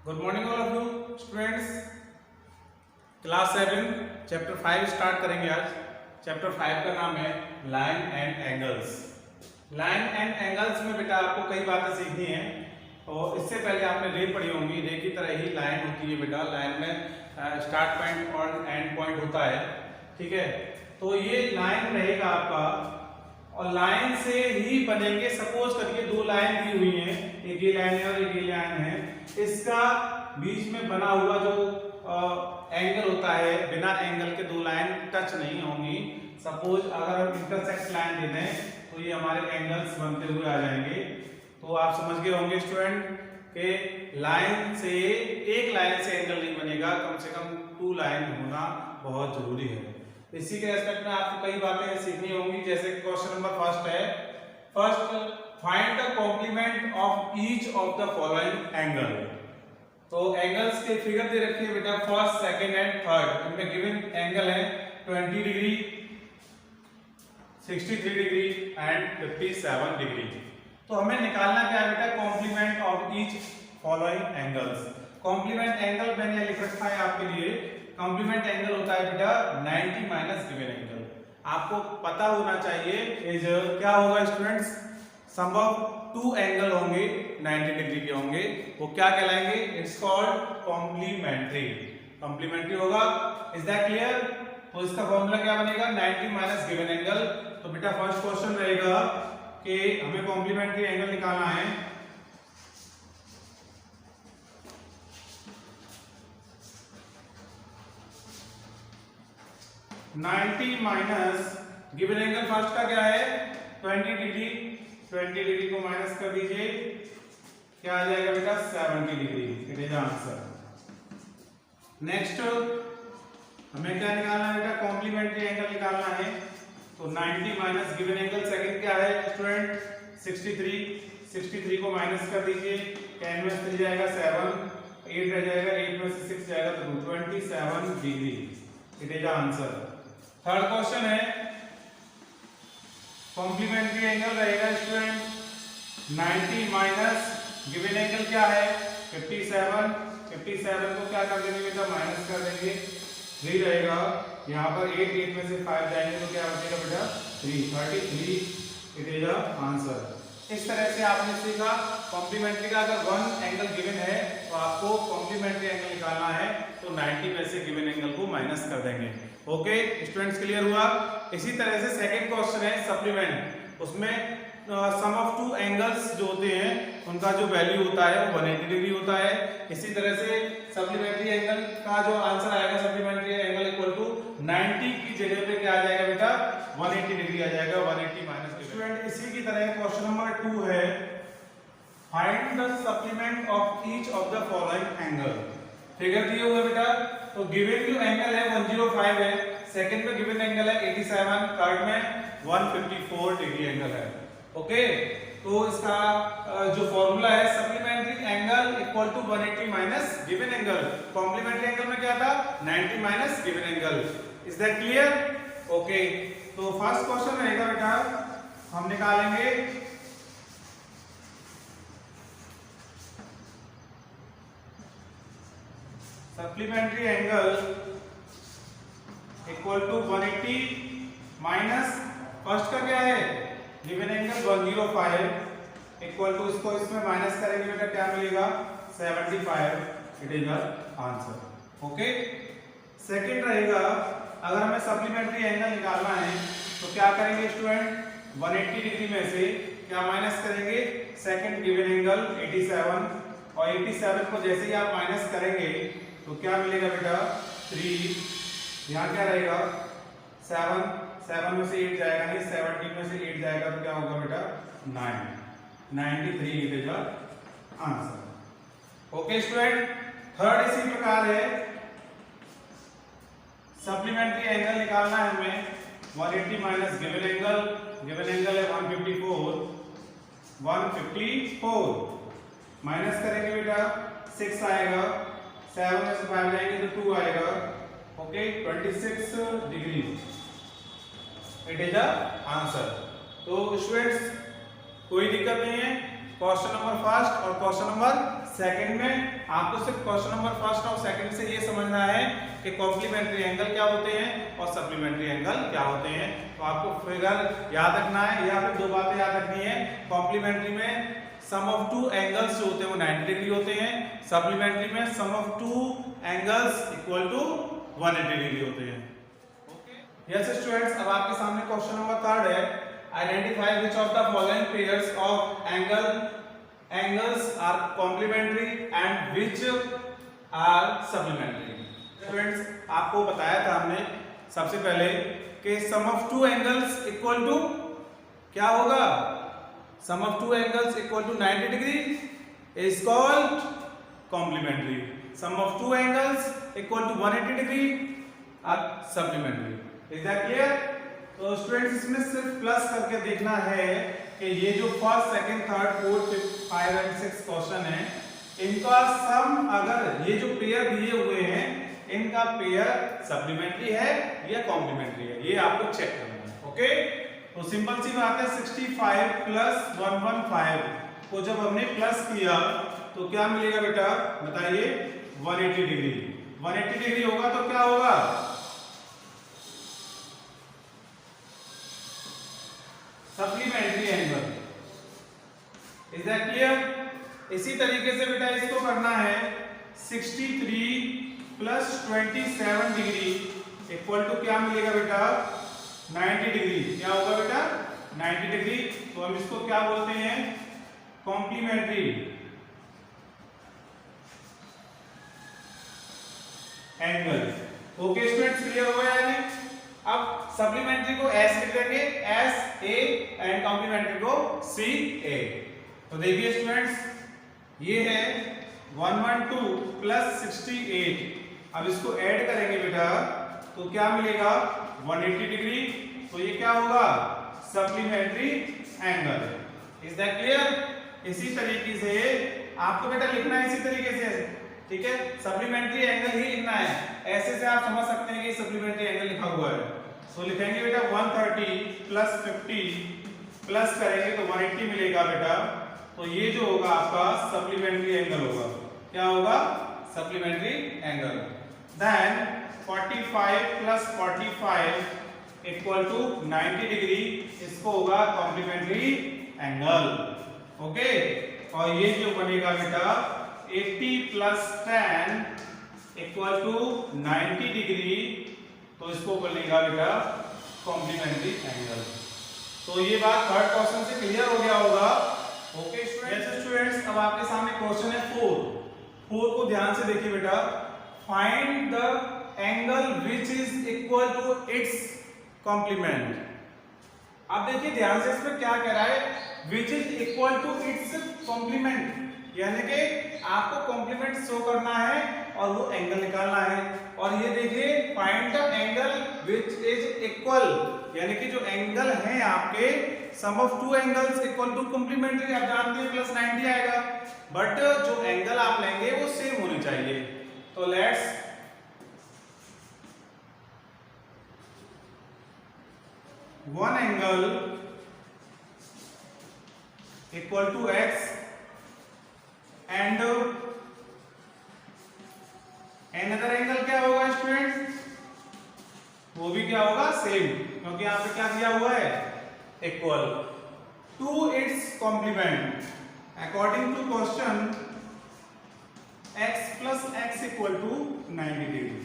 Good morning all of you students. Class 7 chapter 5 start करेंगे आज। Chapter 5 का नाम है line and angles. Line and angles में बेटा आपको कई बातें सीखनी है और इससे पहले आपने रे पढ़ी होंगी। रे की तरह ही लाइन होती है बेटा। लाइन में स्टार्ट पॉइंट और एंड पॉइंट होता है, ठीक है। तो ये लाइन रहेगा आपका और लाइन से ही बनेंगे। सपोज करिए दो लाइन दी हुई हैं, एक ये लाइन है और एक ये लाइन है। इसका बीच में बना हुआ जो एंगल होता है, बिना एंगल के दो लाइन टच नहीं होंगी। सपोज अगर हम इंटरसेक्ट लाइन दे दें तो ये हमारे एंगल्स बनते हुए आ जाएंगे। तो आप समझ गए होंगे स्टूडेंट कि लाइन से, एक लाइन से एंगल नहीं बनेगा, कम से कम टू लाइन होना बहुत जरूरी है। इसी के रेस्पेक्ट में आपको कई बातें सीखनी होंगी। जैसे क्वेश्चन नंबर फर्स्ट है, first find the complement of each of the following angle. तो एंगल्स के फिगर दे रखी है बेटा, फर्स्ट, सेकंड एंड थर्ड। इनमें गिवन एंगल है 20 डिग्री, 63 डिग्री एंड 57 डिग्री। तो हमें निकालना क्या है बेटा, complement of each following angles. Complement angle मैंने लिख रखा है आपके लिए। कॉम्प्लीमेंट एंगल होता है बेटा 90 माइनस गिवन एंगल। आपको पता होना चाहिए इज क्या होगा students, sum of two angle होंगे 90 डिग्री के होंगे, वो क्या कहलाएंगे, इट्स कॉल्ड कॉम्प्लीमेंट्री। कॉम्प्लीमेंट्री होगा, इज दैट क्लियर। तो इसका फॉर्मूला क्या बनेगा, 90 माइनस गिवन एंगल। तो बेटा फर्स्ट क्वेश्चन रहेगा कि हमें कॉम्प्लीमेंट्री एंगल निकालना है। Ninety minus given angle first का क्या है 20 डिग्री। 20 डिग्री को माइनस कर दीजिए, क्या आ जाएगा बेटा 70 degree. It is answer. Next हमें क्या निकालना है बेटा, कॉम्प्लीमेंट्री एंगल निकालना है। तो 90 माइनस गिवन एंगल सेकंड क्या है स्टूडेंट 63। 63 को माइनस कर दीजिए, 10 में से जाएगा 7, 8 रह जाएगा, 8 में से 6 जाएगा तो 27 degree. It is answer. Third question है, कॉम्प्लीमेंट्री एंगल रहेगा स्टूडेंट 90 माइनस गिवन एंगल क्या है 57। 57 को क्या कर देंगे बेटा, माइनस कर देंगे, 3 रहेगा। यहाँ पर 8 में से 5 जाएंगे तो क्या बचेगा बेटा 3, 33। It is answer. इस तरह से आपने सीखा कॉम्प्लीमेंट्री का। अगर वन एंगल गिवन है तो आपको कॉम्प्लीमेंट्री एंगल निकालना है, तो 90 में से गिवन एंगल को माइनस कर देंगे। ओके स्टूडेंट्स, क्लियर हुआ। इसी तरह से सेकंड क्वेश्चन है सप्लीमेंट। उसमें सम ऑफ टू एंगल्स जो होते हैं उनका जो वैल्यू होता है वो 180 डिग्री होता है। इसी तरह से सप्लीमेंट्री एंगल का जो आंसर आएगा, सप्लीमेंट्री एंगल इक्वल टू 90 की जगह पे क्या आ जाएगा बेटा 180 डिग्री आ जाएगा, 180 माइनस। स्टूडेंट इसी की तरह क्वेश्चन नंबर 2 है, find the supplement of each of the following angle. Figure दिए हुए बेटा, तो गिवन जो एंगल है 105 है, सेकंड में गिवन एंगल है 87, थर्ड में 154 डिग्री एंगल है। ओके, तो इसका जो फॉर्मूला है supplementary angle equal to 180 minus given angle. Complementary angle में क्या था 90 minus given angle. Is that clear. Okay, तो फर्स्ट क्वेश्चन रहेगा बेटा, हम निकालेंगे supplementary angle equal to 180 minus first का क्या है गिवन एंगल 105 इक्वल टू, इसको इसमें माइनस करेंगे बेटा क्या मिलेगा 75। It is answer. Okay, second रहेगा, अगर हमें सप्लीमेंट्री एंगल निकालना है तो क्या करेंगे स्टूडेंट 180 डिग्री में से क्या माइनस करेंगे, सेकंड गिवन एंगल 87, और 87 को जैसे ही आप माइनस करेंगे तो क्या मिलेगा बेटा 3। यहाँ क्या रहेगा 7 में से 8 जाएगा नहीं, 17 में से 8 जाएगा तो क्या होगा बेटा 9, 93। It is answer. Okay student, third इसी प्रकार है, सप्लीमेंट्री एंगल निकालना है हमें 180 माइनस गिवन एंगल है 154 माइनस करेंगे बेटा 6 आएगा, 7 में से 5 जाएंगे तो 2 आएगा। Okay, 26 degree. It is answer. तो स्टूडेंट्स कोई दिक्कत नहीं है, क्वेश्चन नंबर फर्स्ट और क्वेश्चन नंबर सेकंड में आपको सिर्फ क्वेश्चन नंबर फर्स्ट और सेकंड से ये समझना है कि कॉम्प्लीमेंट्री एंगल क्या होते हैं और सप्लीमेंट्री एंगल क्या होते हैं। तो आपको फिगर याद रखना है या फिर दो बातें याद रखनी है। कॉम्प्लीमेंट्री में सम ऑफ टू एंगल्स जो होते हैं वो 90 डिग्री होते हैं, सप्लीमेंट्री में sum of two angles equal to 180 degree होते हैं। ओके यस स्टूडेंट्स, अब आपके सामने क्वेश्चन नंबर थर्ड है, identify which of the following pairs of angles are complementary and which are supplementary। Students आपको बताया था हमने सबसे पहले कि sum of two angles equal to क्या होगा, sum of two angles equal to 90 degree is called complementary, sum of two angles equal to 180 degree are supplementary. Is that clear? तो स्टूडेंट्स इसमें सिर्फ प्लस करके देखना है कि ये जो first second third fourth fifth 5 and 6 question है इनका सम, अगर ये जो पेयर दिए हुए हैं इनका पेयर सप्लीमेंट्री है या कॉम्प्लीमेंट्री है, ये आपको चेक करना है। ओके तो सिंपल सी बात है, 65 प्लस 115 को जब हमने प्लस किया तो क्या मिलेगा बेटा बताइए, 180 डिग्री। 180 डिग्री होगा तो क्या होगा, supplementary angle. Is that clear? इसी तरीके से बेटा इसको करना है, 63 प्लस 27 डिग्री इक्वल टू क्या मिलेगा बेटा 90 डिग्री। क्या होगा बेटा 90 डिग्री। तो हम इसको क्या बोलते हैं, complementary angle. Okay students clear हो गया है? अब सप्लीमेंट्री को एस लिख देंगे, एस ए, एंड कॉम्प्लीमेंट्री को सी ए। तो देखिए स्टूडेंट्स ये है 112 प्लस 68, अब इसको ऐड करेंगे बेटा तो क्या मिलेगा 180 डिग्री। तो ये क्या होगा supplementary angle. Is that clear? इसी तरीके से आपको बेटा लिखना है इसी तरीके से, ठीक है, सप्लीमेंट्री एंगल ही लिखना है। ऐसे से आप समझ सकते हैं कि सप्लीमेंट्री एंगल लिखा हुआ है। तो लिखेंगे बेटा 130 प्लस 50 प्लस करेंगे तो 180 मिलेगा बेटा। तो ये जो होगा आपका सप्लीमेंट्री एंगल होगा। क्या होगा supplementary angle. Then 45 plus 45 equal to 90 degree, इसको होगा कॉम्प्लीमेंट्री एंगल। ओके और ये जो बनेगा बेटा 80 प्लस 10 इक्वल टू 90 डिग्री, तो इसको बनेगा बेटा कॉम्प्लीमेंट्री एंगल। तो ये बात थर्ड क्वेश्चन से क्लियर हो गया होगा। ओके स्टूडेंट्स, अब आपके सामने क्वेश्चन है 4 को ध्यान से देखिए बेटा। Find the angle which is equal to its complement. अब देखिए ध्यान से, इसमें क्या कह रहा है, which is equal to its complement, यानी कि आपको कॉम्प्लीमेंट शो करना है और वो एंगल निकालना है। और ये देखिए find the angle which is equal, यानी कि जो एंगल है आपके sum of two angles equal to complementary. आप जानते हैं प्लस 90 आएगा, बट जो एंगल आप लेंगे वो सेम होनी चाहिए। तो let's one angle equal to x and another angle क्या होगा स्टूडेंट, वो भी क्या होगा सेम, क्योंकि यहां पे क्या दिया हुआ है equal to its complement. According to question x plus x equal to 90 degree,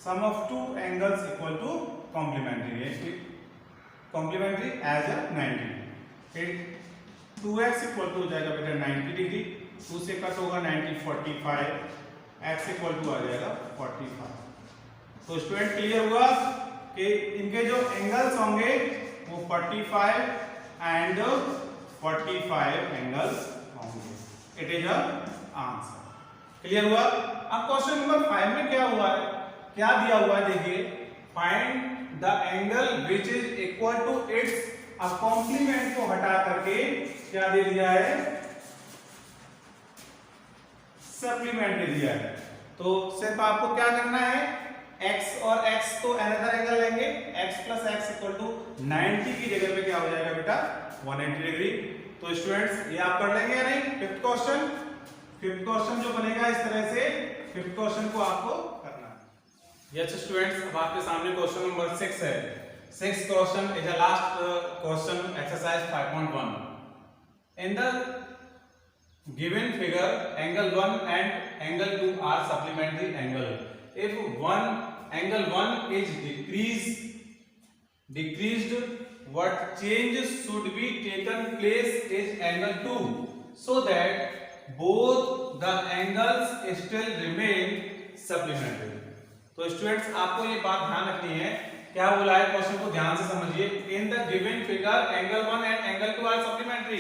sum of two angles equal to complementary है, कॉम्प्लीमेंट्री एज अ 90। फिर 2x इक्वल टू हो जाएगा बेटा 90 डिग्री, 2 से कट होगा 90 45, x इक्वल टू आ जाएगा 45। तो student clear हुआ कि इनके जो एंगल्स होंगे वो 45 एंड 45 एंगल्स होंगे। It is a answer. Clear हुआ? अब क्वेश्चन नंबर 5 में क्या हुआ है, क्या दिया हुआ है देखिए, find the angle which is equal to its, अब कॉम्प्लीमेंट को हटा करके क्या दे दिया है, सप्लीमेंट दे दिया है। तो सिर्फ आपको क्या करना है, x और x को अनदर एंगल लेंगे, x plus x equal to 90 की जगह पे क्या हो जाएगा बेटा 180 डिग्री। तो स्टूडेंट्स ये आप कर लेंगे या नहीं। फिफ्थ क्वेश्चन फिफ्थ क्वेश्चन जो बनेगा इस तरह से, फिफ्थ क्वेश्चन को आपको करना है। यस स्टूडेंट्स, अब आपके सामने क्वेश्चन नंबर 6 है। 6th question is a last question, exercise 5.1. In the given figure, angle 1 and angle 2 are supplementary angle. If angle 1 is decreased, what change should be taken place is angle 2, so that both the angles still remain supplementary. तो students आपको ये बात ध्यान रखनी है, क्या बोला है क्वेश्चन को ध्यान से समझिए। In the given figure angle 1 and angle 2 are supplementary,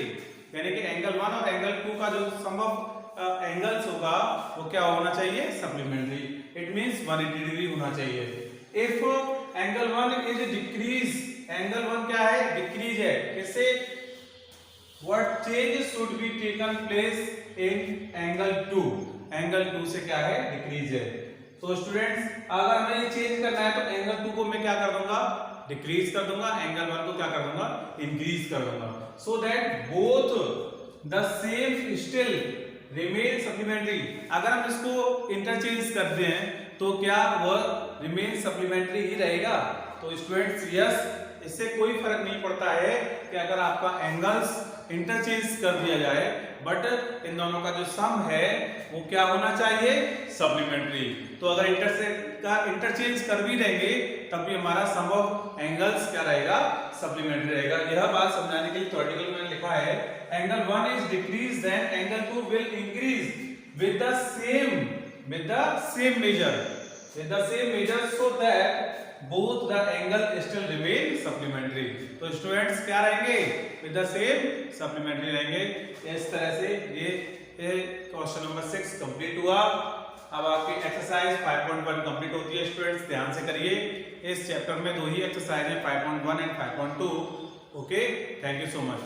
यानी कि एंगल 1 और एंगल 2 का जो सम ऑफ एंगल्स होगा वो क्या होना चाहिए, सप्लीमेंट्री। इट मींस 180 डिग्री होना चाहिए। If angle 1 is decrease, angle 1 क्या है, डिक्रीज है, किससे, what change should be taken place in angle 2, angle 2 से क्या है, डिक्रीज है। तो स्टूडेंट्स अगर हमें ये चेंज करना है तो एंगल 2 को मैं क्या कर दूंगा, डिक्रीज कर दूंगा, एंगल 1 को क्या कर दूंगा, इंक्रीज कर दूंगा, so that both the same still remain supplementary. अगर हम इसको इंटरचेंज करते हैं तो क्या वह रिमेन सप्लीमेंट्री ही रहेगा। तो स्टूडेंट्स यस, इससे कोई फर्क नहीं पड़ता है कि अगर आपका एंगल्स इंटरचेंज कर दिया जाए, बट इन दोनों का जो सम है वो क्या होना चाहिए, सप्लीमेंट्री। तो अगर इंटरचेंज कर भी देंगे तब भी हमारा सम ऑफ एंगल्स क्या रहेगा, सप्लीमेंट्री रहेगा। यह बात समझाने के लिए थ्योरेटिकल में लिखा है, angle 1 is decrease then angle 2 will increase with the same measure so that both the angle still remain supplementary। तो स्टूडेंट्स क्या रहेंगे, with the same supplementary रहेंगे। इस तरह से ये क्वेश्चन नंबर 6 कंप्लीट हुआ। अब आपकी एक्सरसाइज 5.1 कंप्लीट होती है। स्टूडेंट्स ध्यान से करिए, इस चैप्टर में 2 ही एक्सरसाइज है, 5.1 and 5.2। Okay, thank you so much.